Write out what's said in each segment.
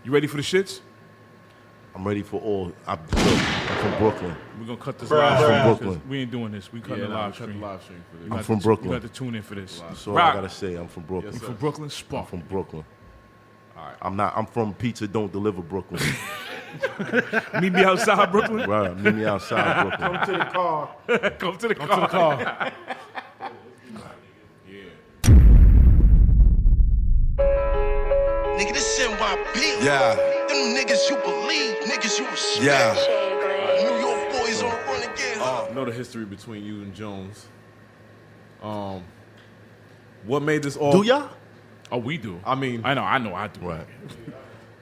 You ready for the shits? I'm ready for all. I'm from Brooklyn. We're going to cut this live stream. From Brooklyn. We ain't doing this. We cut the live stream. For this. I'm from Brooklyn. You got to tune in for this. That's all Rock. I got to say. I'm from Brooklyn. You from Brooklyn? Spark. I'm from Brooklyn. All right. I'm from Pizza Don't Deliver Brooklyn. Meet me outside Brooklyn? Right. Meet me outside Brooklyn. Come to the car. Come to the car. Nigga, this NYB. Yeah, Them niggas you believe, niggas you respect. yeah. New York boys on the run again. I know the history between you and Jones. What made this all? Do y'all? Oh, we do. I mean, I do. Right.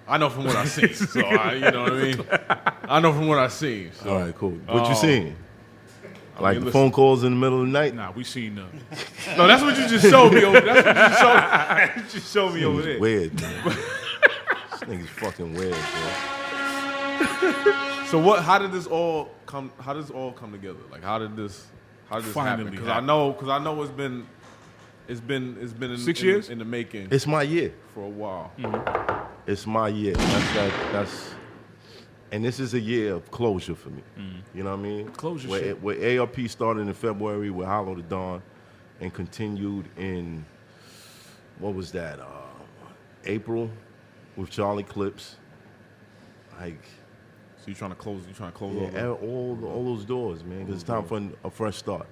I know from what I've seen. So you know what I mean. I know from what I've seen. So. All right, cool. What you seen? Like mean, the listen. phone calls in the middle of the night? Nah, we seen No, that's what you just showed me over. That's what you just showed me over there. Weird, man. This nigga's fucking weird, bro. So what? How did this all come? How does this all come together? Like how did this Finally happen? Because I happen. know it's been in, 6 years in the making It's my year. for a while. It's my year. And this is a year of closure for me. You know what I mean? Closure where, shit. Where ARP started in February with Hollow to Dawn and continued in, what was that, April with Charlie Clips. Like, So you trying to close? yeah, all those doors, man, because it's time for a fresh start.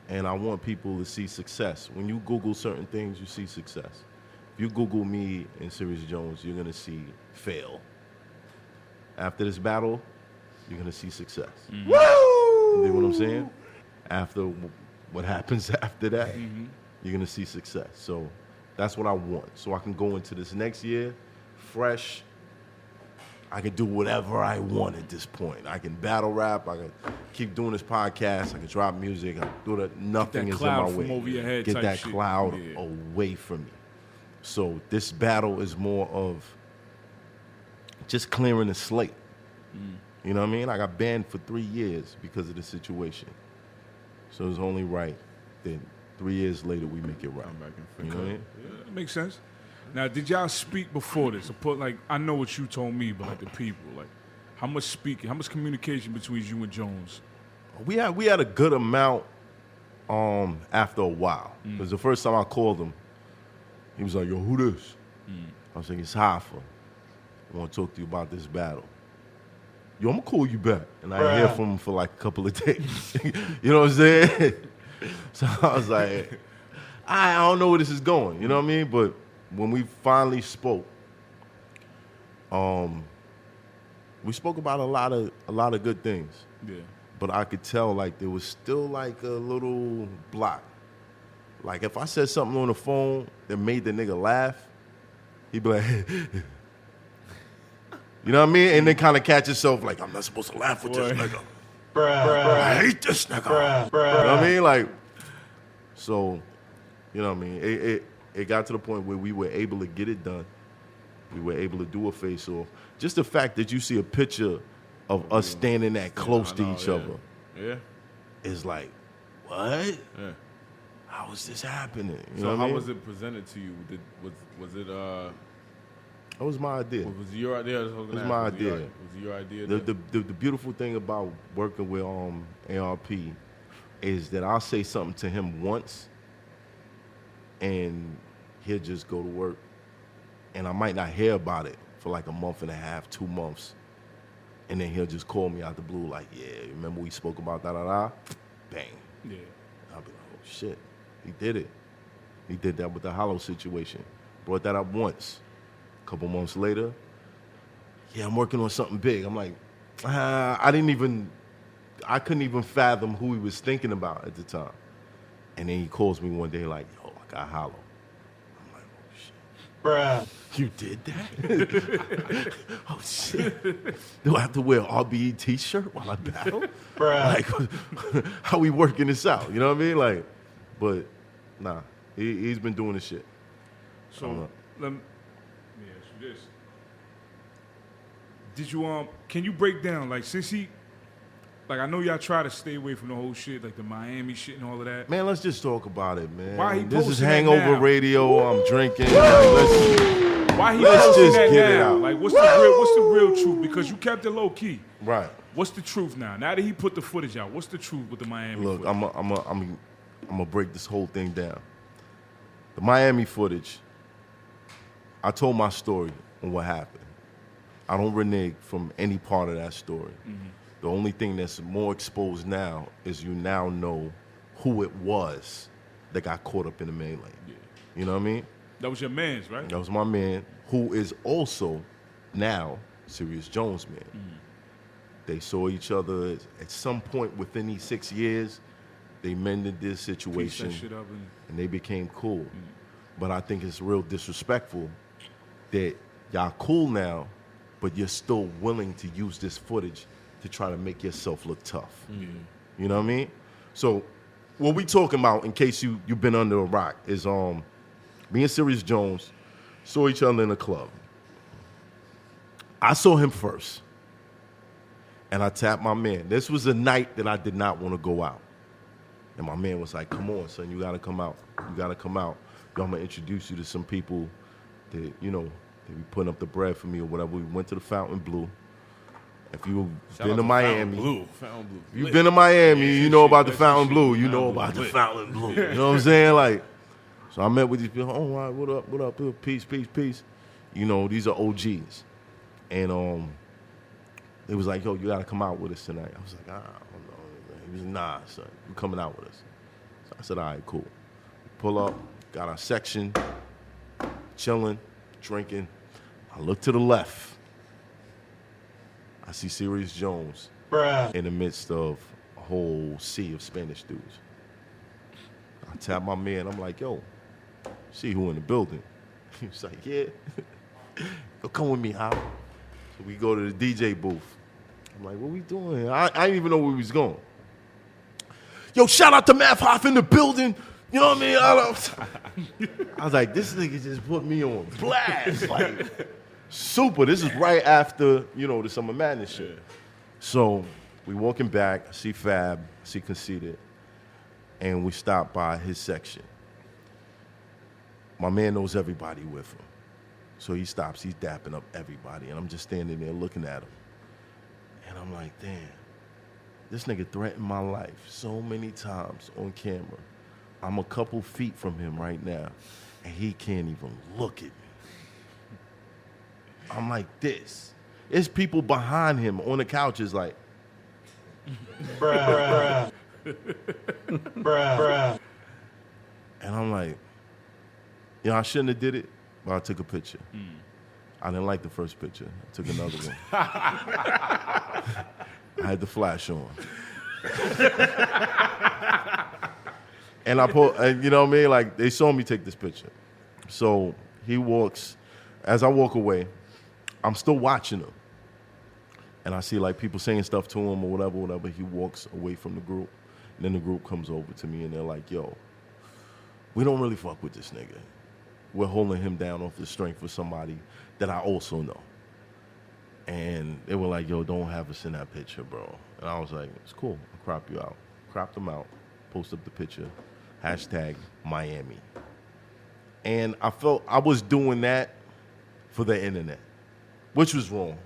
And I want people to see success. When you Google certain things, you see success. If you Google me and Serius Jones, you're going to see fail. After this battle, you're going to see success. Woo! You know what I'm saying? After what happens after that, you're going to see success. So that's what I want. So I can go into this next year fresh. I can do whatever I want at this point. I can battle rap. I can keep doing this podcast. I can drop music. I can do that. Nothing is in my cloud way. from over your head Get type that shit. cloud Yeah. away from me. So this battle is more of just clearing the slate. You know what I mean? I got banned for 3 years because of the situation. So it's only right that 3 years later we make it right. Come back and You know what I mean? That makes sense. Now, did y'all speak before this? I know what you told me, but like the people, like how much speaking, how much communication between you and Jones? We had a good amount after a while. Because the first time I called him, he was like, yo, who this? I was like, it's Hoffa. I want to talk to you about this battle. Yo, I'm going to call you back. And I didn't hear from him for like a couple of days. You know what I'm saying? So I was like, I don't know where this is going. You know what I mean? But when we finally spoke, we spoke about a lot of good things. Yeah. But I could tell like there was still like a little block. Like if I said something on the phone that made the nigga laugh, he'd be like, you know what I mean? And then kind of catch yourself like, I'm not supposed to laugh with this nigga. I hate this nigga. You know what I mean? Like, so, you know what I mean? It got to the point where we were able to get it done. We were able to do a face-off. Just the fact that you see a picture of us standing that close to each other Yeah. is like, what? Yeah. How is this happening? You So know what I how mean? was it presented to you? Was it That was my idea. was it your idea? It was my idea. Was it your idea? The beautiful thing about working with ARP is that I'll say something to him once, and he'll just go to work, and I might not hear about it for like a month and a half, 2 months, and then he'll just call me out the blue like, yeah, remember we spoke about da-da-da? Bang. Yeah. I'll be like, oh shit, he did it. He did that with the Hollow situation. Brought that up once. A couple months later, yeah, I'm working on something big. I'm like, I couldn't even fathom who he was thinking about at the time. And then he calls me one day like, yo, I got Hollow. I'm like, oh shit. Bruh. You did that? Oh shit. Do I have to wear an RBE t-shirt while I battle? Bruh. Like, how we working this out? You know what I mean? Like, but nah, he's been doing this shit. So let me ask you this. Did you can you break down, like, since he, like, I know y'all try to stay away from the whole shit, like the Miami shit and all of that. Man, let's just talk about it, man. Why he this is posting that Hangover now? Radio. I'm drinking. Like, Why he Let's posting just that get it now? out. Like, what's the real truth? Because you kept it low key. Right. What's the truth now? Now that he put the footage out, what's the truth with the Miami Look, footage? I'm gonna break this whole thing down. The Miami footage, I told my story on what happened. I don't renege from any part of that story. Mm-hmm. The only thing that's more exposed now is you now know who it was that got caught up in the melee. Yeah. You know what I mean? That was your man's, right? That was my man, who is also now Serius Jones' man. Mm-hmm. They saw each other at some point within these 6 years. They mended this situation, Pieced that shit up and they became cool. But I think it's real disrespectful that y'all cool now, but you're still willing to use this footage to try to make yourself look tough. You know what I mean? So what we talking about, in case you've been under a rock, is me and Serius Jones saw each other in a club. I saw him first, and I tapped my man. This was a night that I did not want to go out. And my man was like, come on, son, you got to come out. You got to come out. I'm going to introduce you to some people that, you know, they be putting up the bread for me or whatever. We went to the Fountain Blue. If you've been to Miami, Fountain Blue. if you've been to Miami, you know about the Fountain Blue. You know about the Fountain Blue. You know what I'm saying? Like, so I met with these people. Oh, all right, what up? Peace. You know, these are OGs. And they was like, yo, you got to come out with us tonight. I was like, I don't know. He was like, nah, son, you coming out with us. So I said, all right, cool. Pull up, got our section, chilling, drinking. I look to the left. I see Serius Jones in the midst of a whole sea of Spanish dudes. I tap my man. I'm like, yo, see who in the building? He was like, yeah. Yo, come with me, Hop. So we go to the DJ booth. I'm like, what we doing? I didn't even know where we was going. Yo, shout out to Math Hoff in the building. You know what I mean? I was like, this nigga just put me on blast. Like, super. This is right after, you know, the Summer Madness shit. So we walking back. I see Fab. I see Conceited. And we stop by his section. My man knows everybody with him. So he stops. He's dapping up everybody. And I'm just standing there looking at him. And I'm like, damn. This nigga threatened my life so many times on camera. I'm a couple feet from him right now, and he can't even look at me. I'm like this. There's people behind him on the couches like, bruh. And I'm like, you know, I shouldn't have did it, but I took a picture. I didn't like the first picture. I took another one. I had the flash on. And I put, you know what I mean? Like, they saw me take this picture. So he walks, as I walk away, I'm still watching him. And I see, like, people saying stuff to him or whatever. He walks away from the group. And then the group comes over to me, and they're like, yo, we don't really fuck with this nigga. We're holding him down off the strength for somebody that I also know. And they were like, yo, don't have us in that picture, bro. And I was like, it's cool. I'll crop you out. Cropped them out. Post up the picture. Hashtag Miami. And I felt I was doing that for the internet, which was wrong.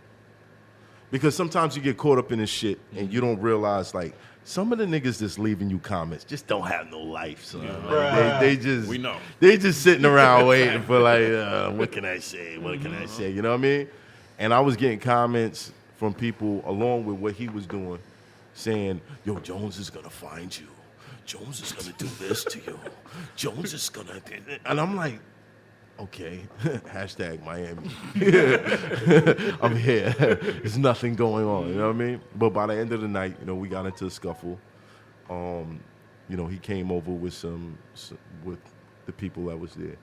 Because sometimes you get caught up in this shit and you don't realize, like, some of the niggas that's leaving you comments just don't have no life, son. Like, they just, we know. They just sitting around waiting for, like, what can I say? What can I say? You know what I mean? And I was getting comments from people along with what he was doing saying, yo, Jones is going to find you. Jones is going to do this to you. Jones is going to... And I'm like, okay, hashtag Miami. I'm here. There's nothing going on, you know what I mean? But by the end of the night, you know, we got into a scuffle. You know, he came over with with the people that was there.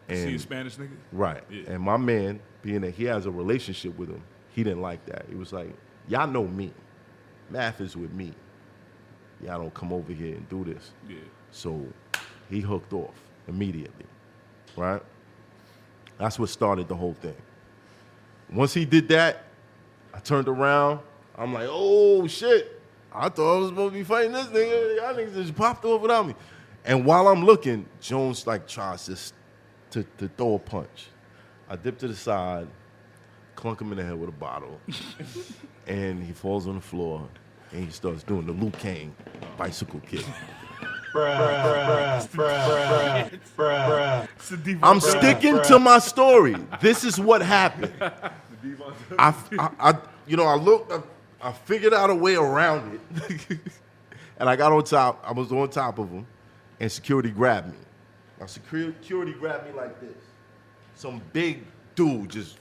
And, see a Spanish nigga? Right. Yeah. And my man, being that he has a relationship with him, he didn't like that. He was like, y'all know me. Math is with me. Y'all don't come over here and do this. Yeah. So he hooked off immediately, right? That's what started the whole thing. Once he did that, I turned around. I'm like, oh, shit. I thought I was supposed to be fighting this nigga. Y'all niggas just popped off without me. And while I'm looking, Jones, like, tries to throw a punch. I dip to the side, clunk him in the head with a bottle, and he falls on the floor, and he starts doing the Liu Kang bicycle kick. I'm sticking to my story. This is what happened. I looked, I figured out a way around it, and I got on top. I was on top of him, and security grabbed me. Now security grabbed me like this. Some big dude just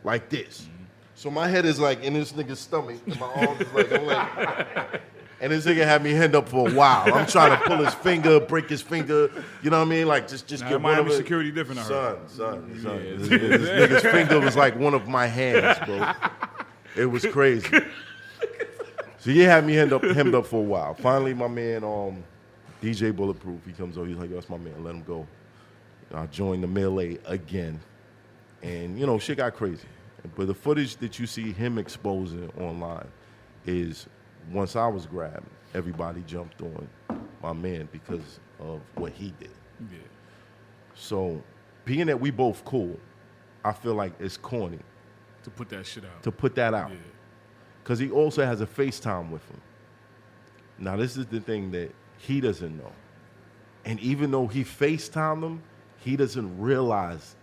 like this. So my head is like in this nigga's stomach, and my arms is like, I'm like, and this nigga had me hand up for a while. I'm trying to pull his finger, break his finger. You know what I mean? Like just get one of it. Security different. Son. Yeah. This nigga's finger was like one of my hands, bro. It was crazy. So he had me hemmed up for a while. Finally, my man, DJ Bulletproof, he comes over. He's like, "Yo, that's my man. Let him go." I joined the melee again, and shit got crazy. But the footage that you see him exposing online is once I was grabbed, everybody jumped on my man because of what he did. Yeah. So, being that we both cool, I feel like it's corny To put that shit out. to put that out. Yeah. Because he also has a FaceTime with him. Now, this is the thing that he doesn't know. And even though he FaceTimed him, he doesn't realize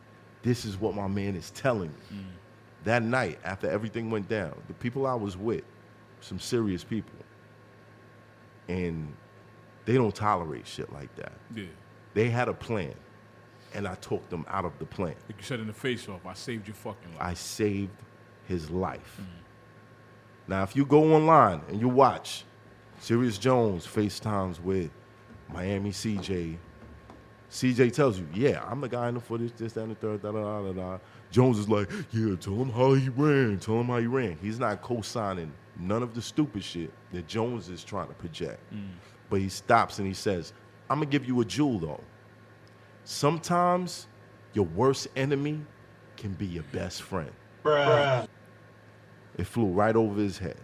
this is what my man is telling me. That night, after everything went down, the people I was with, some serious people, and they don't tolerate shit like that. Yeah. They had a plan, and I talked them out of the plan. Like you said in the face-off, I saved your fucking life. I saved his life. Now, if you go online and you watch Serius Jones FaceTimes with Miami CJ, CJ tells you, yeah, I'm the guy in the footage, this, that, and the third, da-da-da-da-da. Jones is like, yeah, tell him how he ran. He's not co-signing none of the stupid shit that Jones is trying to project. But he stops and he says, I'm going to give you a jewel, though. Sometimes your worst enemy can be your best friend. It flew right over his head.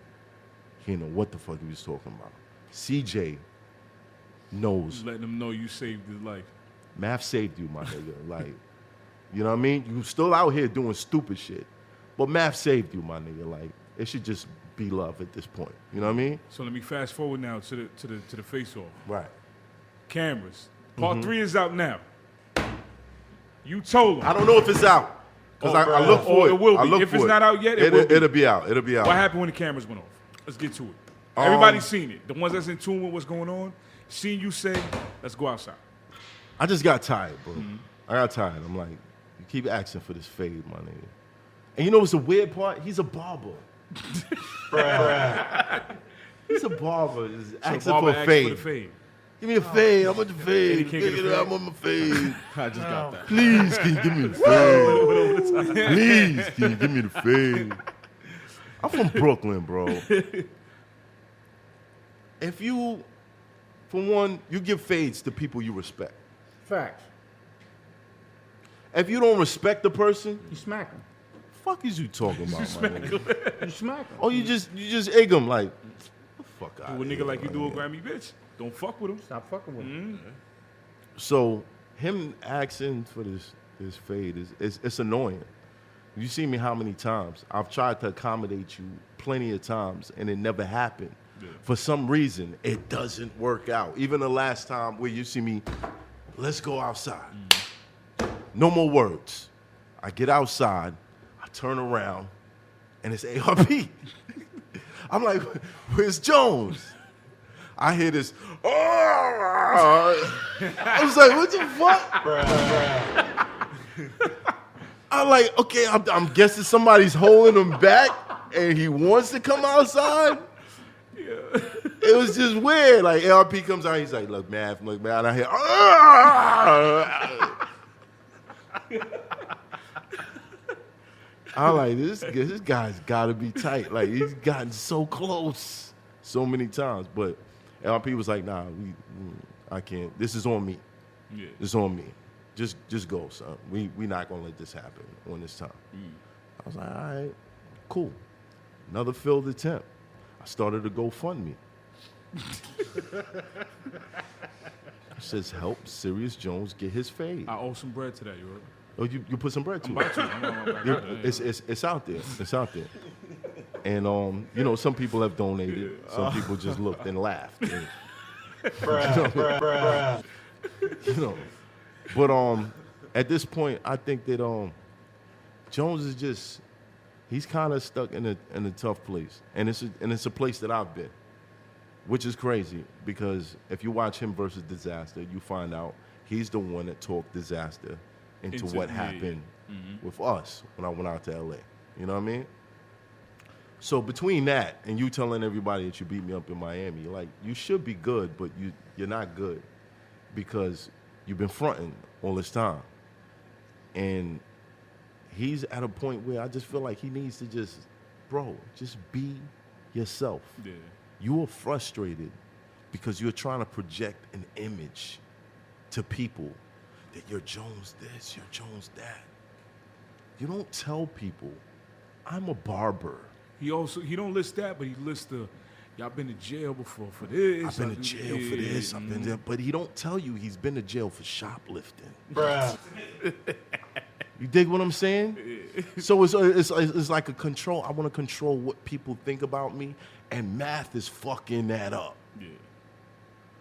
He didn't know what the fuck he was talking about. CJ knows. Letting him know you saved his life. Math saved you, my nigga. Like, you know what I mean? You still out here doing stupid shit. But Math saved you, my nigga. Like, it should just be love at this point. You know what I mean? So let me fast forward now to the face-off. Right. Cameras. Part 3 is out now. You told him. I don't know if it's out. Because I look for it. It will I be. look If for it's it. not out yet, it will be. It'll be out. It'll be out. What happened when the cameras went off? Let's get to it. Everybody's seen it. The ones that's in tune with what's going on, seen you say, let's go outside. I just got tired, bro. I got tired. I'm like, you keep asking for this fade, my nigga. And you know what's the weird part? He's a barber. He's a barber. Just asking Barber for a asked fade. for the fade. Give me a fade. I want the fade. He can't get a fade? I want my fade. I just got that. Please, can you give me the fade? Please, can you give me the fade? I'm from Brooklyn, bro. If you, for one, you give fades to people you respect. Facts. If you don't respect the person, You smack him. fuck is you talking about, my nigga? You smack him. Oh, you just egg them like, the fuck out. Do a nigga like you do a Grammy bitch. Don't fuck with him. Stop fucking with him. So him asking for this fade it's annoying. You see me how many times I've tried to accommodate you plenty of times and it never happened. Yeah. For some reason, it doesn't work out. Even the last time where you see me, let's go outside. No more words. I get outside, I turn around, and it's ARP. I'm like, where's Jones? I hear this, I was like, what the fuck? I'm like, okay, I'm guessing somebody's holding him back and he wants to come outside. Yeah. It was just weird. Like, ARP comes out, he's like, look, man, I hear, I'm like, this guy's got to be tight. Like, he's gotten so close so many times. But LP was like, nah, I can't. This is on me. Yeah. This is on me. Just go, son. We not going to let this happen on this time. I was like, all right, cool. Another failed attempt. I started a GoFundMe. It says, help Serius Jones get his fade. I owe some bread to that, you heard? Oh, you put some bread to I'm it. about to. I'm on my back. It's out there. It's out there. And you know, some people have donated. Some people just looked and laughed. And, you know, but at this point, I think that Jones is just he's kind of stuck in a tough place, and it's a place that I've been, which is crazy because if you watch him versus Dizaster, you find out he's the one that talked Dizaster into what happened with us when I went out to LA. You know what I mean? So between that and you telling everybody that you beat me up in Miami, like you should be good, but you're not good because you've been fronting all this time. And he's at a point where I just feel like he needs to just be yourself. Yeah. You are frustrated because you're trying to project an image to people that you're Jones this, you're Jones that. You don't tell people, I'm a barber. He don't list that, but he lists y'all been to jail before for this. I've been to jail for this, I've been there. But he don't tell you he's been to jail for shoplifting. Bruh. You dig what I'm saying? So it's like a control. I want to control what people think about me, and math is fucking that up. Yeah.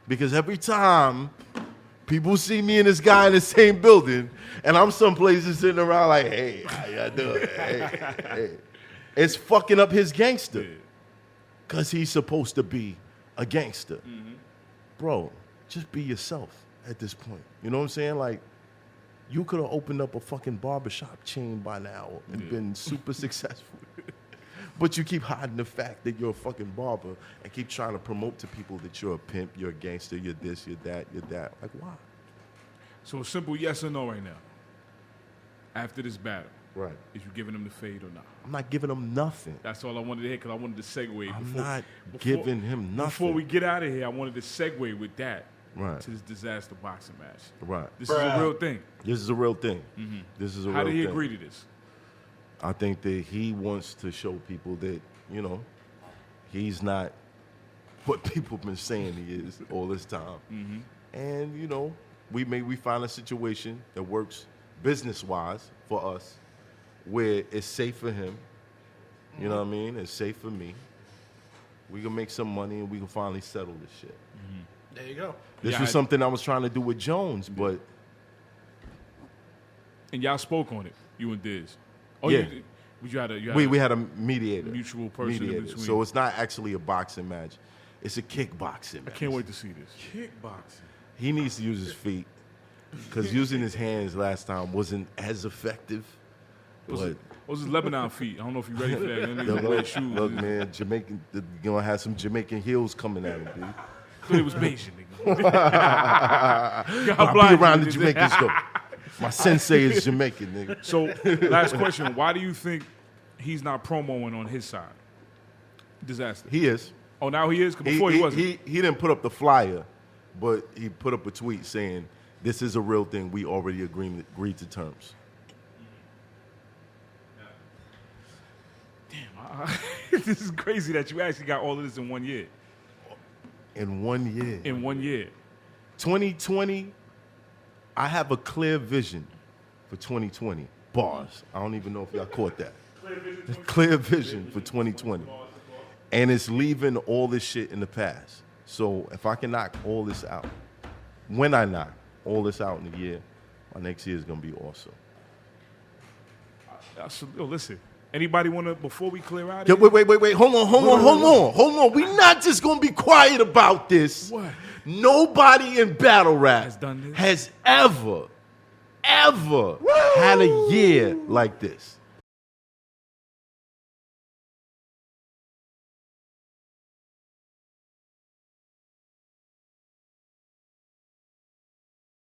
Because every time people see me and this guy in the same building, and I'm someplace just sitting around like, hey, how y'all doing? Hey. It's fucking up his gangster. Because he's supposed to be a gangster. Bro, just be yourself at this point. You know what I'm saying? Like, you could have opened up a fucking barbershop chain by now and been super successful. But you keep hiding the fact that you're a fucking barber and keep trying to promote to people that you're a pimp, you're a gangster, you're this, you're that, you're that. Like, why? So a simple yes or no right now. After this battle, Right. is you giving him the fade or not? I'm not giving him nothing. That's all I wanted to hear because I wanted to segue. I'm not giving him nothing. Before we get out of here, I wanted to segue with that Right. to this Dizaster boxing match. Right. This is a real thing. This is a real thing. This is a How real did he thing. agree to this? I think that he wants to show people that, you know, he's not what people been saying he is all this time. And, you know, we find a situation that works business-wise for us where it's safe for him. You know what I mean? It's safe for me. We can make some money and we can finally settle this shit. There you go. This was something I was trying to do with Jones, but And y'all spoke on it, you and Diz. Oh, Yeah. you had a we had a mediator. mutual person in between. So it's not actually a boxing match. It's a kickboxing match. I can't wait to see this. Kickboxing. He needs to use his feet because using his hands last time wasn't as effective. But Those is Lebanon feet. I don't know if you're ready for that. Them niggas wear shoes. look, man, Jamaican, you're gonna have some Jamaican heels coming at him, dude. Thought it was Bayesian, nigga. I'll be around the Jamaicans though. My sensei is Jamaican, nigga. So, last question. Why do you think he's not promoing on his side? Dizaster. He is. Oh, now he is? 'Cause before he wasn't. He didn't put up the flyer, but he put up a tweet saying, "This is a real thing. We already agreed to terms." This is crazy that you actually got all of this in 1 year. In 1 year. In 1 year. 2020, I have a clear vision for 2020. Bars. I don't even know if y'all caught that. Clear vision for 2020. And it's leaving all this shit in the past. So if I can knock all this out, when I knock all this out in a year, my next year is going to be awesome. Yo, listen. Anybody want to, before we clear out? Yo, wait. Hold on. We're not just going to be quiet about this. What? Nobody in battle rap Has done this? has ever had a year like this.